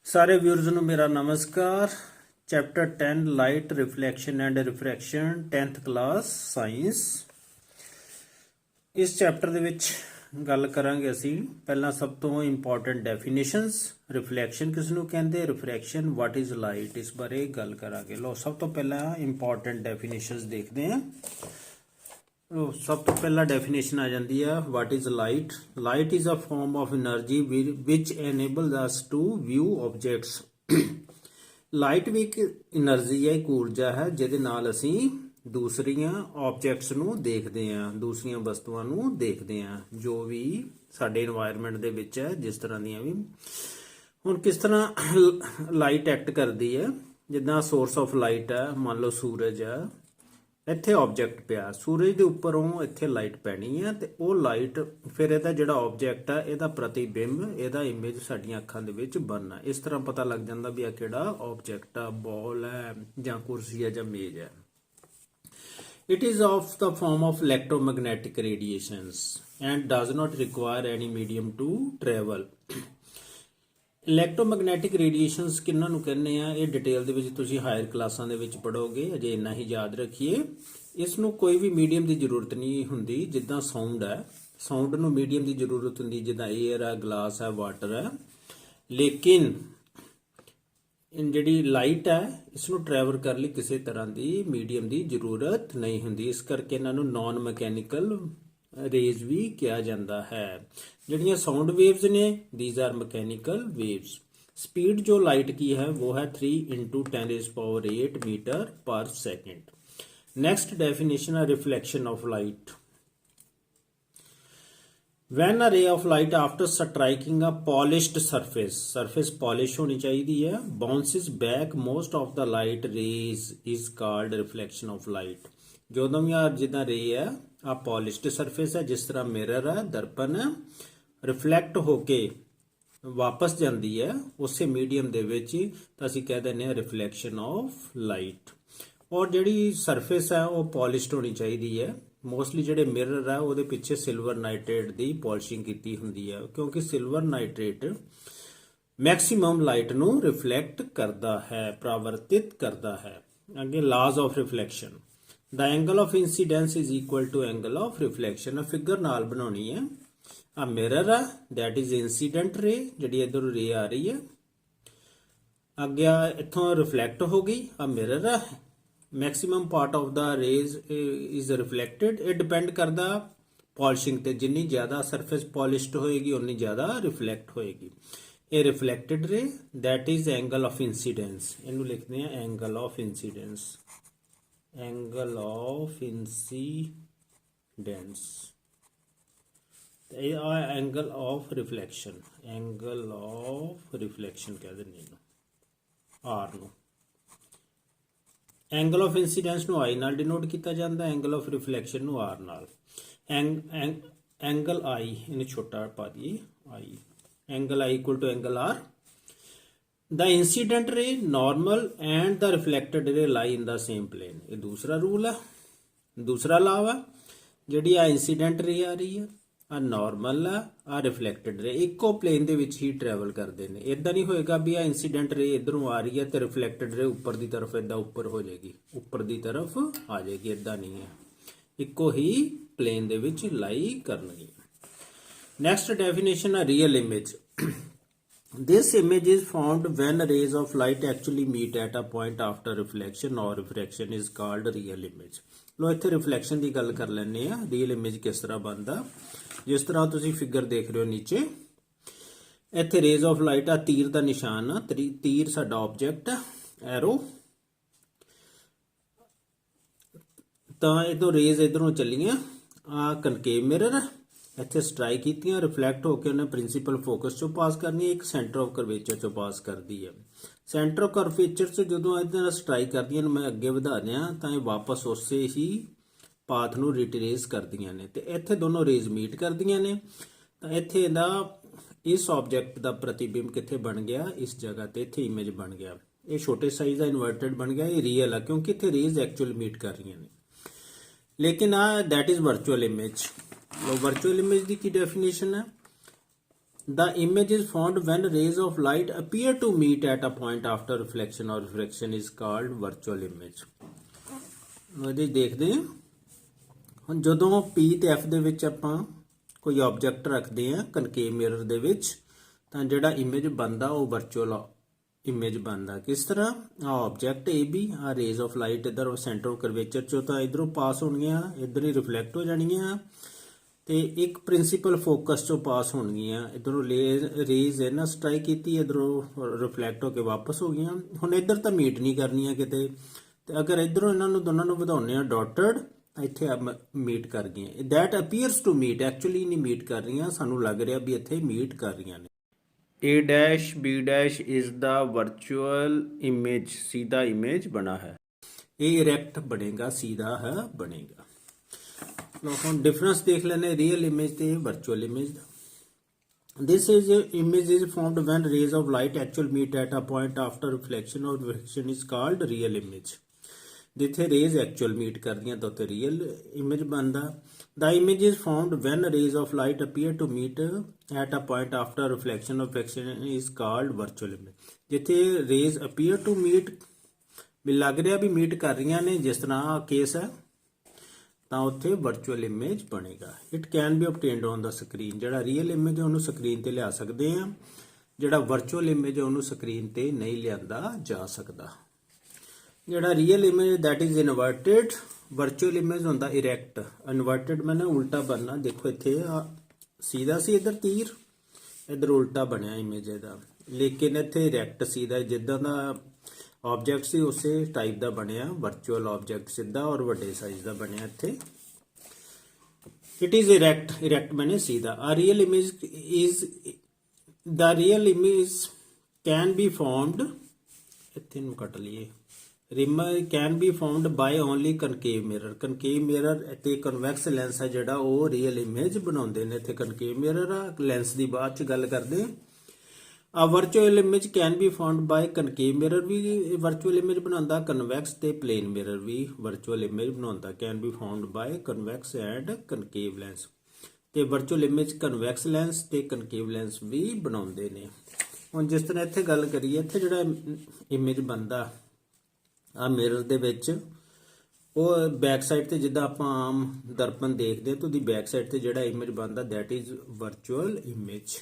ਸਾਰੇ ਵਿਊਅਰਸ ਨੂੰ ਮੇਰਾ ਨਮਸਕਾਰ। Chapter 10 light reflection and refraction 10th class science. ਇਸ ਚੈਪਟਰ ਦੇ ਵਿੱਚ ਗੱਲ ਕਰਾਂਗੇ ਅਸੀਂ ਪਹਿਲਾਂ ਸਭ ਤੋਂ ਇੰਪੋਰਟੈਂਟ ਡੈਫੀਨੇਸ਼ਨਸ। ਰਿਫਲੈਕਸ਼ਨ ਕਿਸ ਨੂੰ ਕਹਿੰਦੇ, ਰਿਫਰੈਕਸ਼ਨ ਵਾਟ ਇਜ਼ ਲਾਈਟ, ਇਸ ਬਾਰੇ ਗੱਲ ਕਰਾਂਗੇ। ਲੋ ਸਭ ਤੋਂ ਪਹਿਲਾਂ ਇੰਪੋਰਟੈਂਟ ਡੈਫੀਨੇਸ਼ਨਸ ਦੇਖਦੇ ਹਾਂ। ਸਭ ਤੋਂ ਪਹਿਲਾ ਡੈਫੀਨੇਸ਼ਨ ਆ ਜਾਂਦੀ ਹੈ what is light. Light is a form of energy which enables us to view objects। Light ਵੀ ਇੱਕ એનર્ਜੀ ਹੈ, ਇੱਕ ਊਰਜਾ ਹੈ ਜਿਹਦੇ ਨਾਲ ਅਸੀਂ ਦੂਸਰੀਆਂ ਆਬਜੈਕਟਸ ਨੂੰ ਦੇਖਦੇ ਹਾਂ, ਦੂਸਰੀਆਂ ਵਸਤੂਆਂ ਨੂੰ ਦੇਖਦੇ ਹਾਂ ਜੋ ਵੀ ਸਾਡੇ এনवायरमेंट ਦੇ ਵਿੱਚ ਹੈ, ਜਿਸ ਤਰ੍ਹਾਂ ਦੀਆਂ ਵੀ। ਹੁਣ ਕਿਸ ਤਰ੍ਹਾਂ ਲਾਈਟ ਐਕਟ ਕਰਦੀ ਹੈ, ਜਿੱਦਾਂ ਸੋਰਸ ਆਫ ਲਾਈਟ ਹੈ, ਮੰਨ ਲਓ ਸੂਰਜ ਹੈ, ਇੱਥੇ ਆਬਜੈਕਟ ਪਿਆ, ਸੂਰਜ ਦੇ ਉੱਪਰੋਂ ਇੱਥੇ ਲਾਈਟ ਪੈਣੀ ਹੈ ਤੇ ਉਹ ਲਾਈਟ ਫਿਰ ਇਹਦਾ ਜਿਹੜਾ ਆਬਜੈਕਟ ਹੈ ਇਹਦਾ ਪ੍ਰਤੀਬਿੰਬ, ਇਹਦਾ ਇਮੇਜ ਸਾਡੀਆਂ ਅੱਖਾਂ ਦੇ ਵਿੱਚ ਬਣਨਾ। ਇਸ ਤਰ੍ਹਾਂ ਪਤਾ ਲੱਗ ਜਾਂਦਾ ਵੀ ਆ ਕਿਹੜਾ ਆਬਜੈਕਟ ਆ, ਬਾਲ ਹੈ ਜਾਂ ਕੁਰਸੀ ਹੈ ਜਾਂ ਮੇਜ਼ ਹੈ। It is of the form of electromagnetic radiations and does not require any medium to travel। Electromagnetic radiations ਕਿਹਨਾਂ ਨੂੰ ਕਹਿੰਦੇ ਆ, ਇਹ ਡਿਟੇਲ ਦੇ ਵਿੱਚ ਤੁਸੀਂ ਹਾਇਰ ਕਲਾਸਾਂ ਦੇ ਵਿੱਚ ਪੜ੍ਹੋਗੇ। ਅਜੇ ਇੰਨਾ ਹੀ ਯਾਦ ਰੱਖੀਏ, ਇਸ ਨੂੰ ਕੋਈ ਵੀ ਮੀਡੀਅਮ ਦੀ ਜ਼ਰੂਰਤ ਨਹੀਂ ਹੁੰਦੀ। ਜਿੱਦਾਂ ਸਾਊਂਡ ਹੈ, ਸਾਊਂਡ ਨੂੰ ਮੀਡੀਅਮ ਦੀ ਜ਼ਰੂਰਤ ਹੁੰਦੀ, ਜਿੱਦਾਂ 에ਅਰ ਹੈ, ਗਲਾਸ ਹੈ, ਵਾਟਰ ਹੈ। ਲੇਕਿਨ ਜਿਹੜੀ ਲਾਈਟ ਹੈ ਇਸ ਨੂੰ ਟਰੈਵਲ ਕਰਨ ਲਈ ਕਿਸੇ ਤਰ੍ਹਾਂ ਦੀ ਮੀਡੀਅਮ ਦੀ ਜ਼ਰੂਰਤ ਨਹੀਂ ਹੁੰਦੀ। ਇਸ ਕਰਕੇ ਇਹਨਾਂ ਨੂੰ ਨਾਨ ਮਕੈਨੀਕਲ ਰੇਜ਼ ਵੀ ਕਿਹਾ ਜਾਂਦਾ ਹੈ। ਜਿਹੜੀਆਂ ਸਾਊਂਡ ਵੇਵਸ ਨੇ these are mechanical waves। Speed जो लाइट की है वो है 3 × 10⁸ मीटर पर सेकेंड। नेक्स्ट डेफिनेशन है reflection of light. When a ray of light after striking a polished surface polish होनी चाहिए है, bounces back most of the light rays is called reflection of light। ਜਦੋਂ ਵੀ ਆ ਜਿੱਦਾਂ ਰੇ ਹੈ, ਆ ਪੋਲਿਸ਼ਡ ਸਰਫੇਸ ਹੈ, ਜਿਸ ਤਰ੍ਹਾਂ ਮਿਰਰ ਹੈ, ਦਰਪਣ ਹੈ, ਰਿਫਲੈਕਟ ਹੋ ਕੇ ਵਾਪਸ ਜਾਂਦੀ ਹੈ ਉਸੇ ਮੀਡੀਅਮ ਦੇ ਵਿੱਚ, ਤਾਂ ਅਸੀਂ ਕਹਿ ਦਿੰਦੇ ਹਾਂ ਰਿਫਲੈਕਸ਼ਨ ਆਫ ਲਾਈਟ। ਔਰ ਜਿਹੜੀ ਸਰਫੇਸ ਹੈ ਉਹ ਪੋਲਿਸ਼ਡ ਹੋਣੀ ਚਾਹੀਦੀ ਹੈ। ਮੋਸਟਲੀ ਜਿਹੜੇ ਮਿਰਰ ਹੈ ਉਹਦੇ ਪਿੱਛੇ ਸਿਲਵਰ ਨਾਈਟ੍ਰੇਟ ਦੀ ਪੋਲਿਸ਼ਿੰਗ ਕੀਤੀ ਹੁੰਦੀ ਹੈ, ਕਿਉਂਕਿ ਸਿਲਵਰ ਨਾਈਟ੍ਰੇਟ ਮੈਕਸਿਮਮ ਲਾਈਟ ਨੂੰ ਰਿਫਲੈਕਟ ਕਰਦਾ ਹੈ, ਪਰਾਵਰਤਿਤ ਕਰਦਾ ਹੈ। ਅੱਗੇ ਲਾਜ਼ of reflection. The angle of incidence is equal to angle of reflection। Figure ਨਾਲ ਬਣਾਉਣੀ ਹੈ। ਆ ਮਿਰਰ ਆ, that is incident ray, ਜਿਹੜੀ ਇਧਰੋਂ ਰੇ ਆ ਰਹੀ ਹੈ। ਅੱਗੇ ਇੱਥੋਂ ਰਿਫਲੈਕਟ ਹੋ ਗਈ, ਆ ਮਿਰਰ ਆ। Maximum part of the rays is reflected. ਇਹ ਡਿਪੈਂਡ ਕਰਦਾ ਪੋਲਿਸ਼ਿੰਗ ਤੇ, ਜਿੰਨੀ ਜ਼ਿਆਦਾ ਸਰਫੇਸ ਪੋਲਿਸ਼ਡ ਹੋਏਗੀ ਉਨੀ ਜ਼ਿਆਦਾ ਰਿਫਲੈਕਟ ਹੋਏਗੀ। ਇਹ ਰਿਫਲੈਕਟਡ ਰੇ, that is angle of incidence। ਇਹਨੂੰ ਲਿਖਦੇ ਆ angle of incidence। Angle of incidence, angle of reflection, angle of reflection कह दें आर नो। एंगल ऑफ इंसीडेंस ਨੂੰ आई ਨਾਲ डिनोट किया जाता, एंगल ऑफ रिफ्लैक्शन ਨੂੰ आर ਨਾਲ। एंगल आई ਇਹਨੂੰ ਛੋਟਾ ਪਾ ਦਈਏ, I angle I equal to angle R. The incident ray, normal and the reflected ray lie in the same plane। ਇਹ ਦੂਸਰਾ ਰੂਲ ਹੈ, ਦੂਸਰਾ ਲਾਅ ਹੈ। ਜਿਹੜੀ ਆ ਇੰਸੀਡੈਂਟ ਰੇ ਆ ਰਹੀ ਹੈ, ਆ ਨਾਰਮਲ ਆ, ਆ ਰਿਫਲੈਕਟਡ ਰੇ ਇੱਕੋ ਪਲੇਨ ਦੇ ਵਿੱਚ ਹੀ ਟਰੈਵਲ ਕਰਦੇ ਨੇ। ਇਦਾਂ ਨਹੀਂ ਹੋਏਗਾ ਵੀ ਆ ਇੰਸੀਡੈਂਟ ਰੇ ਇਧਰੋਂ ਆ ਰਹੀ ਹੈ ਤੇ ਰਿਫਲੈਕਟਡ ਰੇ ਉੱਪਰ ਦੀ ਤਰਫ ਇਦਾਂ ਉੱਪਰ ਹੋ ਜਾਏਗੀ, ਉੱਪਰ ਦੀ ਤਰਫ ਆ ਜਾਏਗੀ। ਇਦਾਂ ਨਹੀਂ ਹੈ, ਇੱਕੋ ਹੀ ਪਲੇਨ ਦੇ ਵਿੱਚ ਲਾਈ ਕਰਨਗੀ। ਨੈਕਸਟ ਡੈਫੀਨੇਸ਼ਨ ਹੈ real image. This image is formed when rays of light actually meet at a point after reflection or refraction is called real image। ਲੋ ਇੱਥੇ ਰਿਫਲੈਕਸ਼ਨ ਦੀ ਗੱਲ ਕਰ ਲੈਂਦੇ ਆ। ਰੀਅਲ ਇਮੇਜ ਕਿਸ ਤਰ੍ਹਾਂ ਬਣਦਾ, ਜਿਸ ਤਰ੍ਹਾਂ ਤੁਸੀਂ ਫਿਗਰ ਦੇਖ ਰਹੇ ਹੋ ਨੀਚੇ, ਇੱਥੇ ਰੇਜ਼ ਆਫ ਲਾਈਟ ਆ, ਤੀਰ ਦਾ ਨਿਸ਼ਾਨ ਆ, ਤੀਰ ਸਾਡਾ ਆਬਜੈਕਟ ਆ, ਐਰੋ। ਤਾਂ ਇਧਰੋਂ ਰੇਜ਼ ਇਧਰੋਂ ਚੱਲੀਆਂ, ਆ ਕਨਕੇਵ ਮਿਰਰ, ਇੱਥੇ ਸਟ੍ਰਾਈਕ ਕੀਤੀਆਂ, ਰਿਫਲੈਕਟ ਹੋ ਕੇ ਉਹਨੇ ਪ੍ਰਿੰਸੀਪਲ ਫੋਕਸ ਚੋਂ ਪਾਸ ਕਰਨੀ, ਇੱਕ ਸੈਂਟਰ ਆਫ ਕਰਵੇਚਰ ਚੋਂ ਪਾਸ ਕਰਦੀ ਹੈ। ਸੈਂਟਰ ਆਫ ਕਰਵੇਚਰ ਚ ਜਦੋਂ ਇਹਦੇ ਨਾਲ ਸਟ੍ਰਾਈਕ ਕਰਦੀਆਂ ਨੇ, ਮੈਂ ਅੱਗੇ ਵਧਾ ਦਿਆਂ, ਤਾਂ ਇਹ ਵਾਪਸ ਉਸੇ ਹੀ ਪਾਥ ਨੂੰ ਰਿਟਰੇਸ ਕਰਦੀਆਂ ਨੇ ਤੇ ਇੱਥੇ ਦੋਨੋਂ ਰੇਜ਼ ਮੀਟ ਕਰਦੀਆਂ ਨੇ। ਤਾਂ ਇੱਥੇ ਇਹਦਾ ਇਸ ਆਬਜੈਕਟ ਦਾ ਪ੍ਰਤੀਬਿੰਬ ਕਿੱਥੇ ਬਣ ਗਿਆ, ਇਸ ਜਗ੍ਹਾ ਤੇ ਇੱਥੇ ਇਮੇਜ ਬਣ ਗਿਆ। ਇਹ ਛੋਟੇ ਸਾਈਜ਼ ਦਾ ਇਨਵਰਟਡ ਬਣ ਗਿਆ, ਇਹ ਰੀਅਲ ਆ ਕਿਉਂਕਿ ਇੱਥੇ ਰੇਜ਼ ਐਕਚੁਅਲ ਮੀਟ ਕਰ ਰਹੀਆਂ ਨੇ। ਲੇਕਿਨ ਆ that is virtual image. Virtual image की डेफिनेशन है The image is formed when rays of light appear to meet at a point after reflection or refraction is called virtual image. ਉਹਦੇ ਦੇਖਦੇ ਹਾਂ ਹੁਣ ਜਦੋਂ P ਤੇ F ਦੇ ਵਿੱਚ ਆਪਾਂ ਕੋਈ ਆਬਜੈਕਟ ਰੱਖਦੇ ਆ ਕਨਕੇਵ ਮਿਰਰ ਦੇ ਵਿੱਚ ਤਾਂ ਜਿਹੜਾ ਇਮੇਜ ਬਣਦਾ ਉਹ ਵਰਚੁਅਲ ਇਮੇਜ ਬਣਦਾ ਕਿਸ ਤਰ੍ਹਾਂ ਆ ਆਬਜੈਕਟ ਏ ਬੀ ਆ ਰੇਜ਼ ਆਫ ਲਾਈਟ ਇਧਰ ਸੈਂਟਰ ਆਫ ਕਰਵੇਚਰ ਚੋਂ ਤਾਂ ਇਧਰੋਂ ਪਾਸ ਹੋਣਗੀਆਂ ਇਧਰ ਹੀ ਰਿਫਲੈਕਟ ਹੋ ਜਾਣਗੀਆਂ ਤੇ ਇੱਕ ਪ੍ਰਿੰਸੀਪਲ ਫੋਕਸ ਚੋਂ ਪਾਸ ਹੋਣਗੀਆਂ ਇਧਰੋਂ ਰੇਜ਼ ਇਹਨਾਂ ਸਟ੍ਰਾਈਕ ਕੀਤੀ ਇਧਰੋਂ ਰਿਫਲੈਕਟ ਹੋ ਕੇ ਵਾਪਸ ਹੋ ਗਈਆਂ ਹੁਣ ਇਧਰ ਤਾਂ ਮੀਟ ਨਹੀਂ ਕਰਨੀਆਂ ਕਿਤੇ ਤੇ ਅਗਰ ਇਧਰੋਂ ਇਹਨਾਂ ਨੂੰ ਦੋਨਾਂ ਨੂੰ ਵਧਾਉਣੇ ਆ ਡਾਟਡ ਇੱਥੇ ਮੀਟ ਕਰ ਗਈਆਂ that appears to meet actually ਨਹੀਂ ਮੀਟ ਕਰ ਰਹੀਆਂ ਸਾਨੂੰ ਲੱਗ ਰਿਹਾ ਵੀ ਇੱਥੇ ਮੀਟ ਕਰ ਰਹੀਆਂ ਨੇ A dash B dash is the virtual image सीधा इमेज बना है A इरेक्ट बनेगा सीधा है बनेगा लो हम डिफरेंस देख लेने रियल इमेज ते virtual image this is image is formed when rays of light actual meet at a point after reflection or refraction is called real image ਜਿੱਥੇ ਰੇਜ਼ ਐਕਚੁਅਲ ਮੀਟ ਕਰਦੀਆਂ ਤਾਂ ਉੱਥੇ ਰੀਅਲ ਇਮੇਜ ਬਣਦਾ ਦਾ image is found when rays of light appear to meet at a point after reflection of refraction is called virtual image ਜਿੱਥੇ rays appear to meet ਵੀ ਲੱਗ ਰਿਹਾ ਵੀ ਮੀਟ ਕਰ ਰਹੀਆਂ ਨੇ ਜਿਸ ਤਰ੍ਹਾਂ ਕੇਸ ਹੈ ਤਾਂ ਉੱਥੇ ਵਰਚੁਅਲ ਇਮੇਜ ਬਣੇਗਾ it can be ਆਬਟੇਨਡ on the screen ਜਿਹੜਾ ਰੀਅਲ ਇਮੇਜ ਉਹਨੂੰ ਸਕਰੀਨ ਤੇ ਲਿਆ ਸਕਦੇ ਆ ਜਿਹੜਾ ਵਰਚੁਅਲ ਇਮੇਜ ਉਹਨੂੰ ਸਕਰੀਨ ਤੇ ਨਹੀਂ ਲਿਆਂਦਾ ਜਾ ਸਕਦਾ ਜਿਹੜਾ real image that is inverted virtual image ਹੁੰਦਾ ਇਰੈਕਟ ਇਨਵਰਟਡ ਮੈਨੇ ਉਲਟਾ ਬਣਨਾ ਦੇਖੋ ਇੱਥੇ ਸਿੱਧਾ ਸੀ ਇਧਰ ਤੀਰ ਇਧਰ ਉਲਟਾ ਬਣਿਆ ਇਮੇਜ ਇਹਦਾ ਲੇਕਿਨ ਇੱਥੇ ਇਰੈਕਟ ਸਿੱਧਾ ਜਿੱਦਾਂ ਦਾ ਆਬਜੈਕਟ ਸੀ ਉਸੇ ਟਾਈਪ ਦਾ ਬਣਿਆ ਵਰਚੁਅਲ ਆਬਜੈਕਟ ਸਿੱਧਾ ਔਰ ਵੱਡੇ ਸਾਈਜ਼ ਦਾ ਬਣਿਆ ਇੱਥੇ ਇਟ ਇਜ਼ ਇਰੈਕਟ ਮੈਨੇ ਸਿੱਧਾ ਆ real image is the real image can be formed ਇੱਥੇ ਨੂੰ ਕੱਟ ਲਈਏ can be formed by only concave mirror ਅਤੇ convex lens ਹੈ ਜਿਹੜਾ ਉਹ ਰੀਅਲ ਇਮੇਜ ਬਣਾਉਂਦੇ ਨੇ ਇੱਥੇ concave mirror ਆ ਲੈਂਸ ਦੀ ਬਾਅਦ ਚ ਗੱਲ ਕਰਦੇ ਆ virtual image can be formed by concave mirror ਵੀ ਵਰਚੁਅਲ ਇਮੇਜ ਬਣਾਉਂਦਾ convex ਤੇ plane mirror ਵੀ ਵਰਚੁਅਲ ਇਮੇਜ ਬਣਾਉਂਦਾ can be formed by convex and concave lens ਤੇ ਵਰਚੁਅਲ ਇਮੇਜ convex lens ਤੇ concave lens ਵੀ ਬਣਾਉਂਦੇ ਨੇ ਹੁਣ ਜਿਸ ਤਰ੍ਹਾਂ ਇੱਥੇ ਗੱਲ ਕਰੀਏ ਇੱਥੇ ਜਿਹੜਾ ਇਮੇਜ ਬਣਦਾ ਆ ਮਿਰਰ ਦੇ ਵਿੱਚ ਉਹ ਬੈਕ ਸਾਈਡ ਤੇ ਜਿੱਦਾਂ ਆਪਾਂ ਆਮ ਦਰਪਣ ਦੇਖਦੇ ਤਾਂ ਉਹਦੀ ਬੈਕ ਸਾਈਡ ਤੇ ਜਿਹੜਾ ਇਮੇਜ ਬਣਦਾ ਦੈਟ ਇਜ਼ ਵਰਚੁਅਲ ਇਮੇਜ